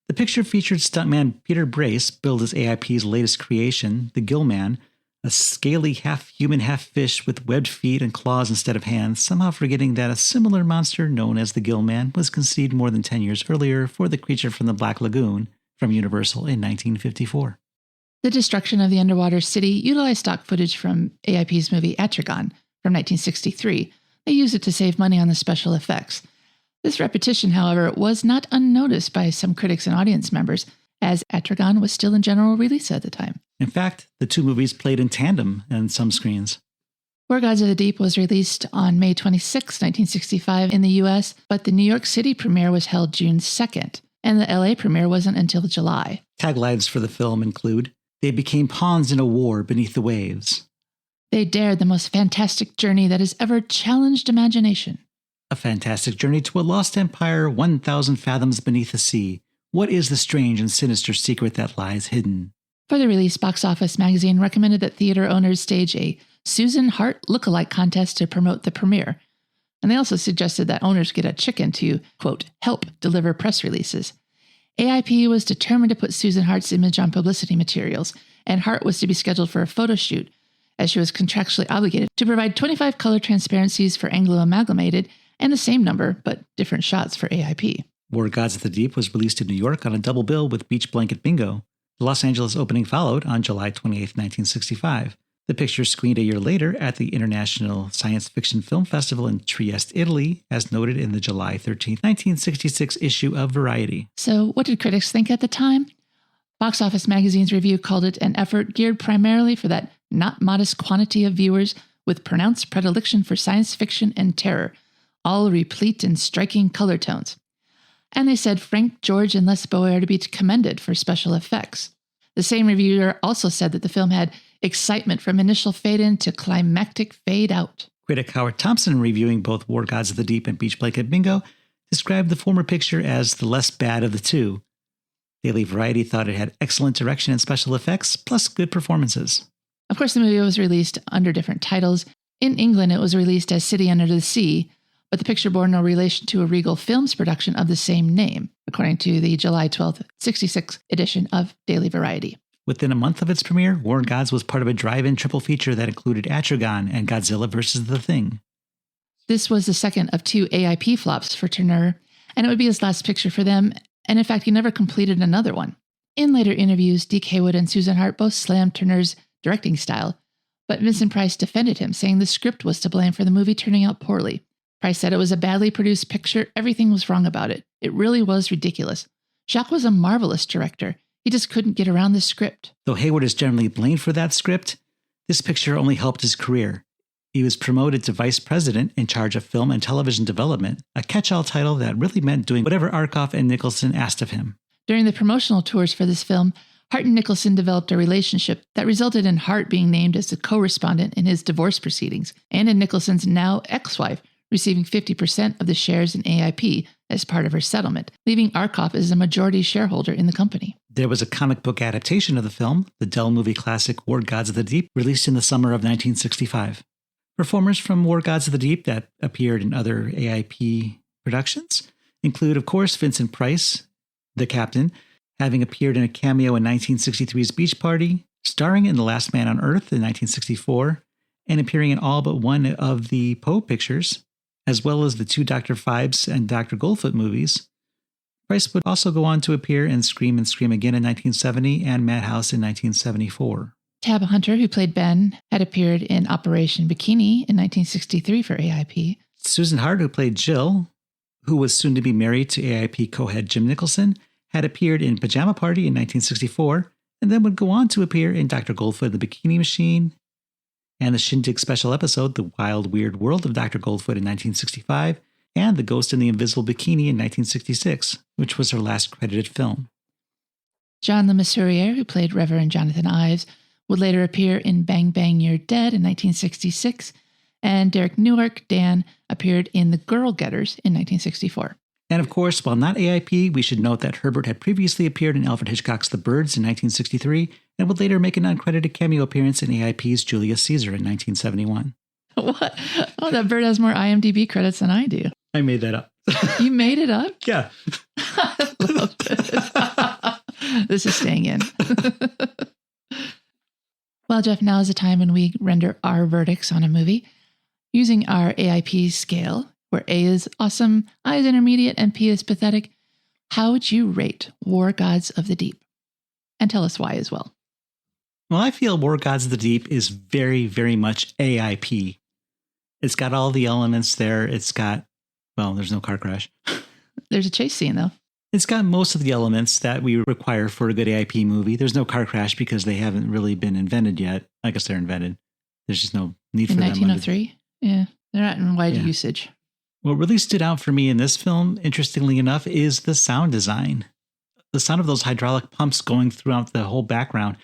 The picture featured stuntman Peter Brace, billed as AIP's latest creation, the Gill Man, a scaly half-human, half-fish with webbed feet and claws instead of hands, somehow forgetting that a similar monster known as the Gill Man was conceived more than 10 years earlier for the creature from the Black Lagoon from Universal in 1954. The destruction of the underwater city utilized stock footage from AIP's movie Atragon from 1963. They used it to save money on the special effects. This repetition, however, was not unnoticed by some critics and audience members, as Atragon was still in general release at the time. In fact, the two movies played in tandem on some screens. War Gods of the Deep was released on May 26, 1965 in the U.S., but the New York City premiere was held June 2nd, and the L.A. premiere wasn't until July. Taglines for the film include, "They became pawns in a war beneath the waves." They dared the most fantastic journey that has ever challenged imagination. A fantastic journey to a lost empire 1,000 fathoms beneath the sea. What is the strange and sinister secret that lies hidden? For the release, Box Office magazine recommended that theater owners stage a Susan Hart lookalike contest to promote the premiere. And they also suggested that owners get a chicken to, quote, help deliver press releases. AIP was determined to put Susan Hart's image on publicity materials, and Hart was to be scheduled for a photo shoot, as she was contractually obligated to provide 25 color transparencies for Anglo Amalgamated and the same number, but different shots for AIP. War Gods of the Deep was released in New York on a double bill with Beach Blanket Bingo. The Los Angeles opening followed on July 28, 1965. The picture screened a year later at the International Science Fiction Film Festival in Trieste, Italy, as noted in the July 13, 1966 issue of Variety. So what did critics think at the time? Box Office magazine's review called it an effort geared primarily for that not modest quantity of viewers with pronounced predilection for science fiction and terror, all replete in striking color tones. And they said Frank George and Les Bowie are to be commended for special effects. The same reviewer also said that the film had excitement from initial fade-in to climactic fade-out. Critic Howard Thompson, reviewing both War Gods of the Deep and Beach Blanket Bingo, described the former picture as the less bad of the two. Daily Variety thought it had excellent direction and special effects, plus good performances. Of course, the movie was released under different titles. In England, it was released as City Under the Sea, but the picture bore no relation to a Regal Films production of the same name, according to the July 12, 1966 edition of Daily Variety. Within a month of its premiere, War Gods was part of a drive-in triple feature that included Atragon and Godzilla vs. The Thing. This was the second of two AIP flops for Tourneur, and it would be his last picture for them, and in fact, he never completed another one. In later interviews, Deke Heyward and Susan Hart both slammed Tourneur's directing style, but Vincent Price defended him, saying the script was to blame for the movie turning out poorly. Price said it was a badly produced picture, everything was wrong about it. It really was ridiculous. Jacques was a marvelous director. He just couldn't get around the script. Though Heyward is generally blamed for that script, this picture only helped his career. He was promoted to vice president in charge of film and television development, a catch-all title that really meant doing whatever Arkoff and Nicholson asked of him. During the promotional tours for this film, Hart and Nicholson developed a relationship that resulted in Hart being named as the co-respondent in his divorce proceedings, and in Nicholson's now ex-wife receiving 50% of the shares in AIP as part of her settlement, leaving Arkoff as a majority shareholder in the company. There was a comic book adaptation of the film, the Dell movie classic War Gods of the Deep, released in the summer of 1965. Performers from War Gods of the Deep that appeared in other AIP productions include, of course, Vincent Price, the captain, having appeared in a cameo in 1963's Beach Party, starring in The Last Man on Earth in 1964, and appearing in all but one of the Poe pictures, as well as the two Dr. Phibes and Dr. Goldfoot movies. Price would also go on to appear in Scream and Scream Again in 1970 and Madhouse in 1974. Tab Hunter, who played Ben, had appeared in Operation Bikini in 1963 for AIP. Susan Hart, who played Jill, who was soon to be married to AIP co-head Jim Nicholson, had appeared in Pajama Party in 1964, and then would go on to appear in Dr. Goldfoot and the Bikini Machine, and the Shindig special episode, The Wild Weird World of Dr. Goldfoot in 1965, and The Ghost in the Invisible Bikini in 1966, which was her last credited film. John Le Mesurier, who played Reverend Jonathan Ives, would later appear in Bang Bang You're Dead in 1966, and Derek Newark, Dan, appeared in The Girl Getters in 1964. And of course, while not AIP, we should note that Herbert had previously appeared in Alfred Hitchcock's The Birds in 1963, and would later make an uncredited cameo appearance in AIP's Julius Caesar in 1971. What? Oh, that bird has more IMDb credits than I do. I made that up. You made it up? Yeah. I love this. This is staying in. Well, Jeff, now is the time when we render our verdicts on a movie. Using our AIP scale, where A is awesome, I is intermediate, and P is pathetic, how would you rate War Gods of the Deep? And tell us why as well. Well, I feel War Gods of the Deep is very, very much AIP. It's got all the elements there. It's got, well, there's no car crash. There's a chase scene, though. It's got most of the elements that we require for a good AIP movie. There's no car crash because they haven't really been invented yet. I guess they're invented. There's just no need for them. In 1903? Yeah, they're not in wide usage. What really stood out for me in this film, interestingly enough, is the sound design. The sound of those hydraulic pumps going throughout the whole background.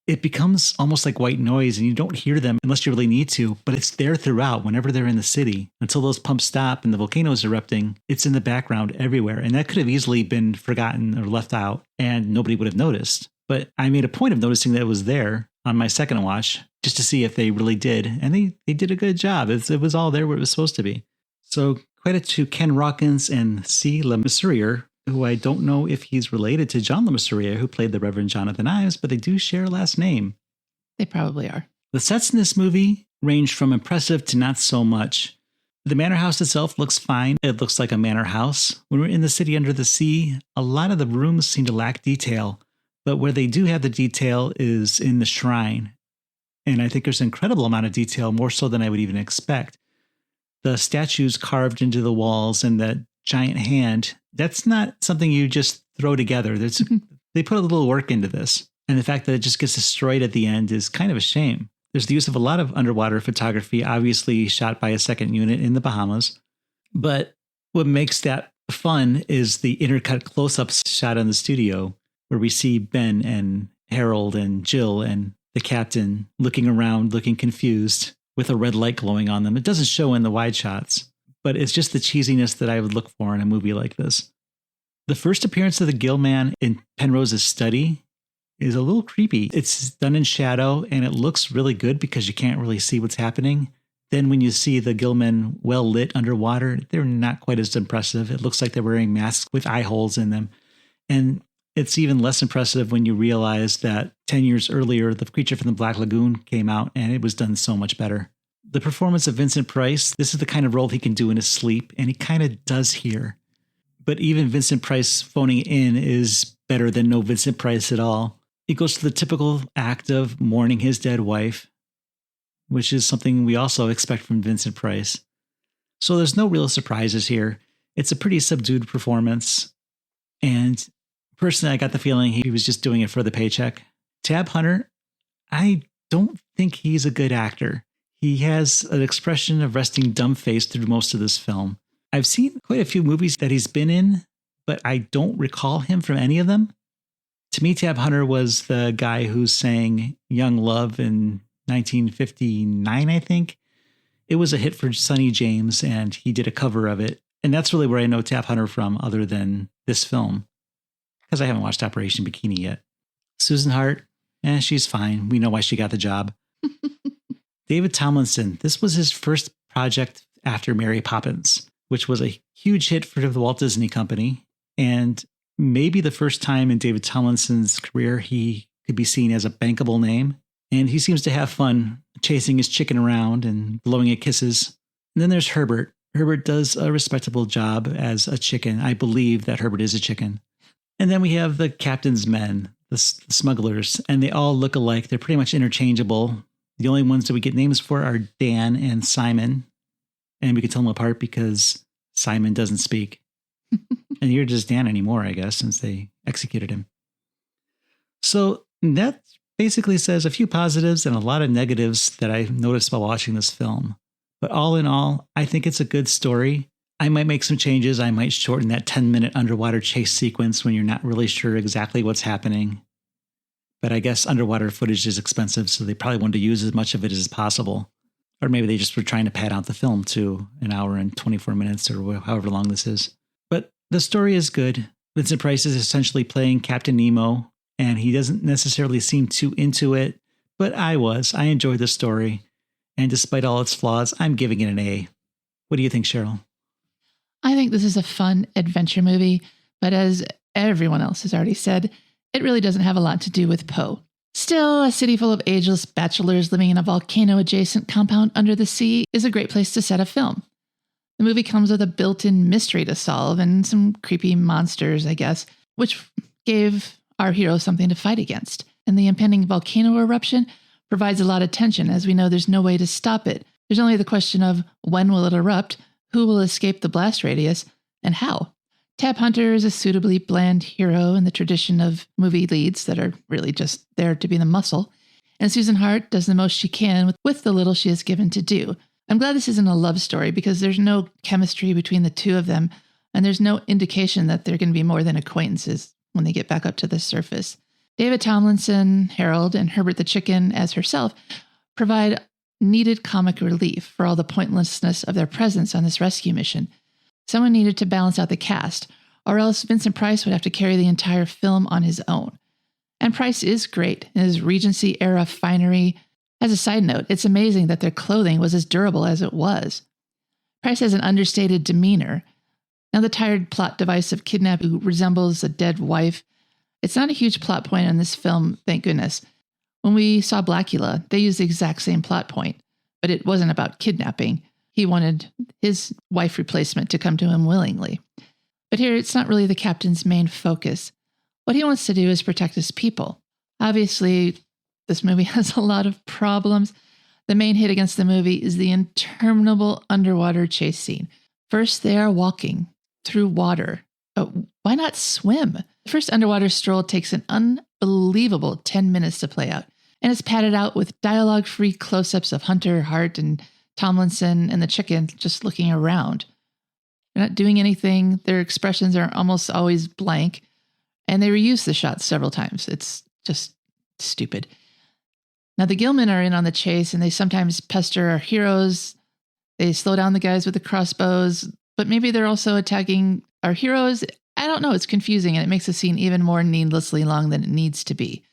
It becomes almost like white noise, and you don't hear them unless you really need to, but it's there throughout whenever they're in the city. Until those pumps stop and the volcano's erupting, it's in the background everywhere. And that could have easily been forgotten or left out, and nobody would have noticed. But I made a point of noticing that it was there on my second watch, just to see if they really did. And they did a good job. It was all there where it was supposed to be. So credit to Ken Rawkins and C. Le Mesurier, who I don't know if he's related to John Le Mesurier, who played the Reverend Jonathan Ives, but they do share a last name. They probably are. The sets in this movie range from impressive to not so much. The manor house itself looks fine. It looks like a manor house. When we're in the city under the sea, a lot of the rooms seem to lack detail, but where they do have the detail is in the shrine. And I think there's an incredible amount of detail, more so than I would even expect. The statues carved into the walls and that giant hand, that's not something you just throw together. They put a little work into this. And the fact that it just gets destroyed at the end is kind of a shame. There's the use of a lot of underwater photography, obviously shot by a second unit in the Bahamas. But what makes that fun is the intercut close-ups shot in the studio, where we see Ben and Harold and Jill and the captain looking around, looking confused, with a red light glowing on them. It doesn't show in the wide shots, but it's just the cheesiness that I would look for in a movie like this. The first appearance of the Gill Man in Penrose's study is a little creepy. It's done in shadow, and it looks really good because you can't really see what's happening. Then when you see the Gill Men well lit underwater, they're not quite as impressive. It looks like they're wearing masks with eye holes in them. And it's even less impressive when you realize that 10 years earlier, The Creature from the Black Lagoon came out, and it was done so much better. The performance of Vincent Price, this is the kind of role he can do in his sleep, and he kind of does here. But even Vincent Price phoning in is better than no Vincent Price at all. He goes to the typical act of mourning his dead wife, which is something we also expect from Vincent Price. So there's no real surprises here. It's a pretty subdued performance. And personally, I got the feeling he was just doing it for the paycheck. Tab Hunter, I don't think he's a good actor. He has an expression of resting dumb face through most of this film. I've seen quite a few movies that he's been in, but I don't recall him from any of them. To me, Tab Hunter was the guy who sang Young Love in 1959, I think. it was a hit for Sonny James, and he did a cover of it. And that's really where I know Tab Hunter from, other than this film, because I haven't watched Operation Bikini yet. Susan Hart, she's fine. We know why she got the job. David Tomlinson, this was his first project after Mary Poppins, which was a huge hit for the Walt Disney Company, and maybe the first time in David Tomlinson's career he could be seen as a bankable name. And he seems to have fun chasing his chicken around and blowing it kisses. And then there's Herbert. Herbert does a respectable job as a chicken. I believe that Herbert is a chicken. And then we have the captain's men, the smugglers, and they all look alike. They're pretty much interchangeable. The only ones that we get names for are Dan and Simon. And we can tell them apart because Simon doesn't speak. And you're just Dan anymore, I guess, since they executed him. So that basically says a few positives and a lot of negatives that I noticed while watching this film. But all in all, I think it's a good story. I might make some changes. I might shorten that 10-minute underwater chase sequence when you're not really sure exactly what's happening. But I guess underwater footage is expensive, so they probably wanted to use as much of it as possible. Or maybe they just were trying to pad out the film to an hour and 24 minutes or however long this is. But the story is good. Vincent Price is essentially playing Captain Nemo, and he doesn't necessarily seem too into it, but I was. I enjoyed the story, and despite all its flaws, I'm giving it an A. What do you think, Cheryl? I think this is a fun adventure movie, but as everyone else has already said, it really doesn't have a lot to do with Poe. Still, a city full of ageless bachelors living in a volcano-adjacent compound under the sea is a great place to set a film. The movie comes with a built-in mystery to solve and some creepy monsters, I guess, which gave our hero something to fight against. And the impending volcano eruption provides a lot of tension, as we know there's no way to stop it. There's only the question of when will it erupt, who will escape the blast radius, and how. Tab Hunter is a suitably bland hero in the tradition of movie leads that are really just there to be the muscle. And Susan Hart does the most she can with the little she is given to do. I'm glad this isn't a love story because there's no chemistry between the two of them, and there's no indication that they're going to be more than acquaintances when they get back up to the surface. David Tomlinson, Harold, and Herbert the chicken as herself provide needed comic relief for all the pointlessness of their presence on this rescue mission. Someone needed to balance out the cast, or else Vincent Price would have to carry the entire film on his own. And Price is great in his Regency-era finery. As a side note, it's amazing that their clothing was as durable as it was. Price has an understated demeanor. Now the tired plot device of kidnapping who resembles a dead wife, it's not a huge plot point in this film, thank goodness. When we saw Blackula, they used the exact same plot point, but it wasn't about kidnapping. He wanted his wife replacement to come to him willingly. But here, it's not really the captain's main focus. What he wants to do is protect his people. Obviously, this movie has a lot of problems. The main hit against the movie is the interminable underwater chase scene. First, they are walking through water. Why not swim? The first underwater stroll takes an unbelievable 10 minutes to play out, and it's padded out with dialogue-free close-ups of Hunter, Hart, and Tomlinson and the chicken just looking around. They're not doing anything. Their expressions are almost always blank, and they reuse the shots several times. It's just stupid. Now, the Gilmen are in on the chase, and they sometimes pester our heroes. They slow down the guys with the crossbows, but maybe they're also attacking our heroes. I don't know. It's confusing, and it makes the scene even more needlessly long than it needs to be.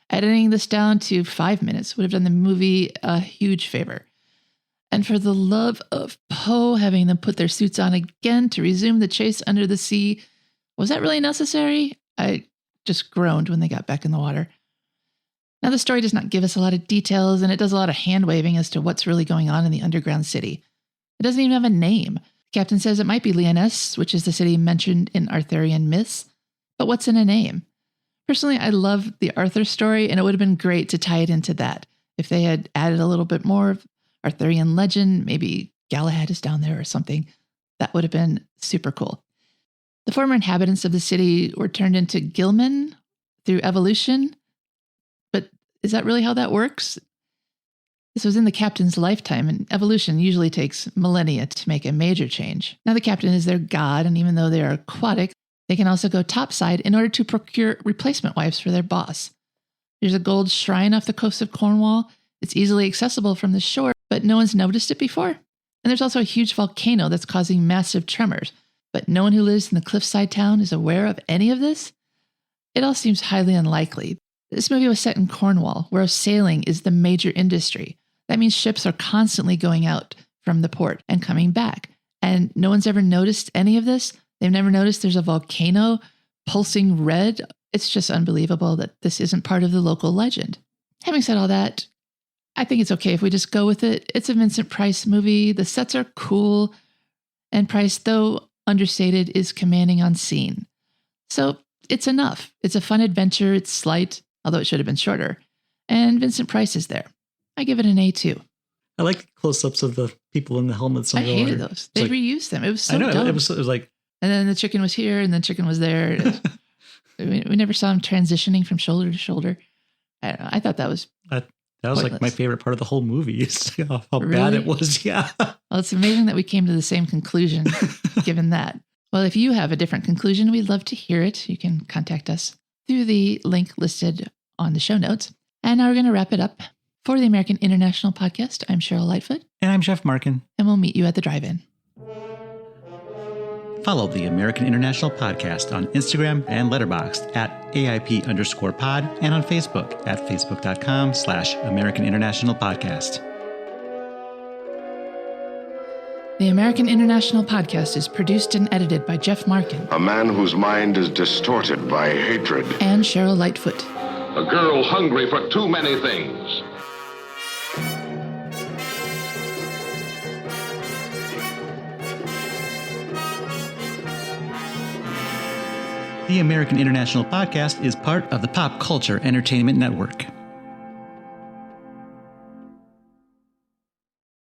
Editing this down to 5 minutes would have done the movie a huge favor. And for the love of Poe, having them put their suits on again to resume the chase under the sea, was that really necessary? I just groaned when they got back in the water. Now, the story does not give us a lot of details, and it does a lot of hand-waving as to what's really going on in the underground city. It doesn't even have a name. The captain says it might be Lyonesse, which is the city mentioned in Arthurian myths, but what's in a name? Personally, I love the Arthur story, and it would have been great to tie it into that. If they had added a little bit more of Arthurian legend, maybe Galahad is down there or something, that would have been super cool. The former inhabitants of the city were turned into Gilmen through evolution, but is that really how that works? This was in the captain's lifetime, and evolution usually takes millennia to make a major change. Now the captain is their god, and even though they are aquatic, they can also go topside in order to procure replacement wives for their boss. There's a gold shrine off the coast of Cornwall. It's easily accessible from the shore, but no one's noticed it before. And there's also a huge volcano that's causing massive tremors, but no one who lives in the cliffside town is aware of any of this. It all seems highly unlikely. This movie was set in Cornwall, where sailing is the major industry. That means ships are constantly going out from the port and coming back. And no one's ever noticed any of this. They've never noticed there's a volcano pulsing red. It's just unbelievable that this isn't part of the local legend. Having said all that, I think it's okay if we just go with it. It's a Vincent Price movie. The sets are cool. And Price, though understated, is commanding on scene. So it's enough. It's a fun adventure. It's slight, although it should have been shorter. And Vincent Price is there. I give it an A2. I like close-ups of the people in the helmets. I hated those. They reused them. It was so dumb. It was like... And then the chicken was here, and then chicken was there. We never saw him transitioning from shoulder to shoulder. I don't know. I thought that was that was pointless. Like my favorite part of the whole movie. How really? Bad it was. Yeah. Well, it's amazing that we came to the same conclusion given that. Well, if you have a different conclusion, we'd love to hear it. You can contact us through the link listed on the show notes. And now we're going to wrap it up. For the American International Podcast, I'm Cheryl Lightfoot. And I'm Jeff Markin. And we'll meet you at the drive-in. Follow the American International Podcast on Instagram and Letterboxd at AIP_pod and on Facebook at facebook.com/American International Podcast. The American International Podcast is produced and edited by Jeff Markin. A man whose mind is distorted by hatred. And Cheryl Lightfoot. A girl hungry for too many things. The American International Podcast is part of the Pop Culture Entertainment Network.